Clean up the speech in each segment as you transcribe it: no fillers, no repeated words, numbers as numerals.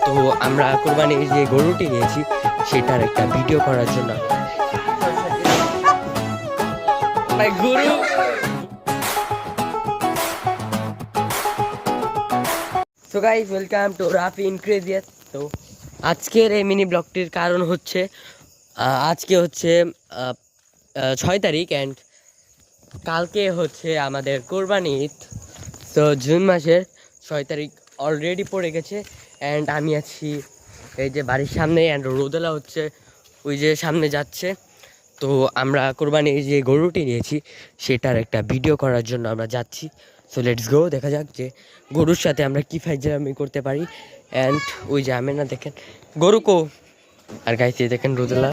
তো আমরা কোরবানির যে গরুটি নিয়েছি সেটার একটা ভিডিও করার জন্য গরু so guys welcome to Rafi ইনক্রেজিয়াস। তো আজকের এই মিনি ব্লগটির কারণ হচ্ছে আজকে হচ্ছে 6 তারিখ অ্যান্ড কালকে হচ্ছে আমাদের কোরবানি ঈদ। তো জুন মাসের 6 তারিখ অলরেডি পড়ে গেছে অ্যান্ড আমি আছি এই যে বাড়ির সামনে অ্যান্ড রোদেলা হচ্ছে ওই যে সামনে যাচ্ছে। তো আমরা কোরবানির যে গরুটি নিয়েছি সেটার একটা ভিডিও করার জন্য আমরা যাচ্ছি। সো লেটস গো, দেখা যাক যে গরুর সাথে আমরা কী ফাইজলামি করতে পারি। অ্যান্ড ওই যে আমি না দেখেন গরু কো আর গাইছে দেখেন রোদেলা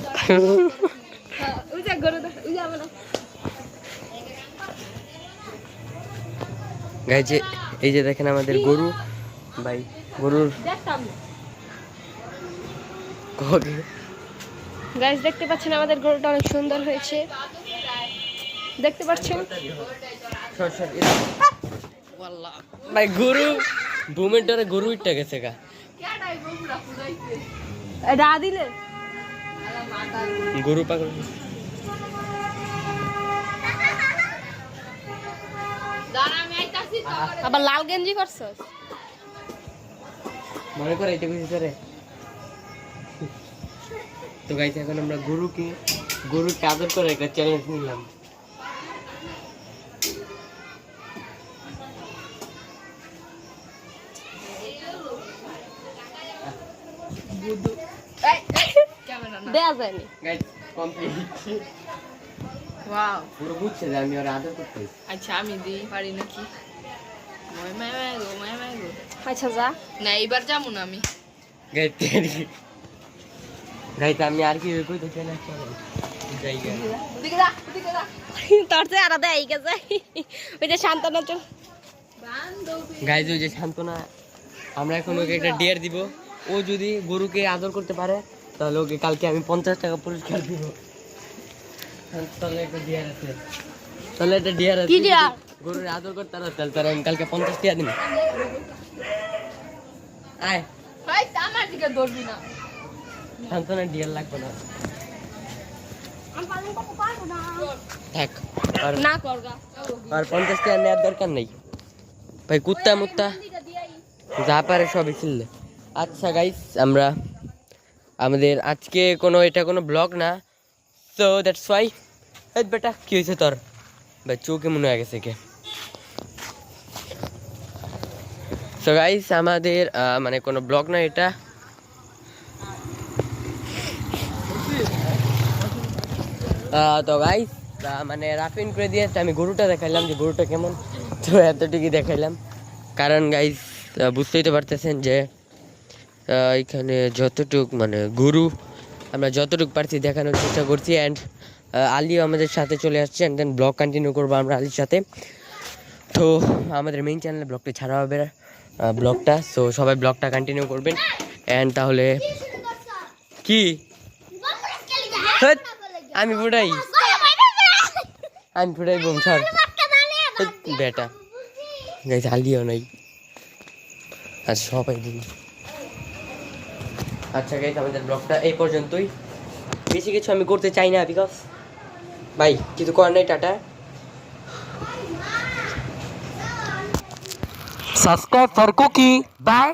গাইছে এই যে দেখেন আমাদের গরু ভাই গরুর গাইস দেখতে পাচ্ছেন আমাদের গরুটা অনেক সুন্দর হয়েছে, দেখতে পাচ্ছেন ভাই গরু বুমের ডরে গরু ইটটা গেছে গা এটা দিলে গরু পাগল আবার লাল গেঞ্জি করছস মনে করে এটা কিছু করে। তো গাইছে এখন আমরা গরুকে আদর করে একটা চ্যালেঞ্জ নিলাম। দেয়া যায়নি। গাইস কমপ্লিট ওয়াও, পুরো বুঝছে যে আমি ওর আদর করতে। আচ্ছা আমি দিই পারি নাকি? মায় গো আচ্ছা যা না, এবার যাবো না আমি। গাইতে আমি আর কি কই তো কেন চলে জায়গা তোর চেয়ে আলাদা এই গেছে ওই যে শান্তনা চল গাইজ ওই যে শান্তনা আমরা এখন ওকে একটা ডিয়ার দিব। ও যদি গরুকে আদর করতে পারে তাহলে ওকে কালকে আমি 50 টাকা পুরস্কার দিব। তাহলে একটা ডিয়ার আছে, তাহলে একটা ডিয়ার আছে, কি ডিয়ার? গরুর আদর করতে পারে তাহলে আমি কালকে 50 টাকা দিব। আয় ভাই আমার দিকে ধরবি না। শান্তনা ডিয়ার লাগবে না, থাক আর না করগা আর 50 টাকা নেওয়ার দরকার নেই ভাই। কুত্তা মুত্তা যা পারে সবই ছিল। আচ্ছা গাইস আমাদের আজকে এটা কোনো ব্লগ না, সো দ্যাটস ওয়াই। এই বেটা কি হয়েছে তোর ভাই? চোখে মনে হয়ে গেছে কে? সো গাইস আমাদের মানে কোনো ব্লগ না এটা। তো গাইস মানে রাফিন করে দিয়ে আমি গরুটা দেখাইলাম যে গরুটা কেমন, তো এতটুকুই দেখাইলাম। কারণ গাইস বুঝতেই তো পারতেছেন যে এখানে যতটুক মানে গরু আমরা যতটুকু পারছি দেখানোর চেষ্টা করছি। অ্যান্ড আলিও আমাদের সাথে চলে আসছে অ্যান্ড দেন ব্লগ কন্টিনিউ করবো আমরা আলির সাথে। তো আমাদের মেইন চ্যানেলে ব্লগটা ছাড়া হবে ব্লগটা, সো সবাই ব্লগটা কন্টিনিউ করবেন। অ্যান্ড তাহলে কি আমি ফুটাই বোম ছাড় বেটা গাইছে আলিও নাই। আচ্ছা সবাই দিন। আচ্ছা গাইস আমাদের ব্লগটা এই পর্যন্তই, বেশি কিছু আমি করতে চাই না বিকজ ভাই কিছু করার নেই। Tata, subscribe for Cookie, by.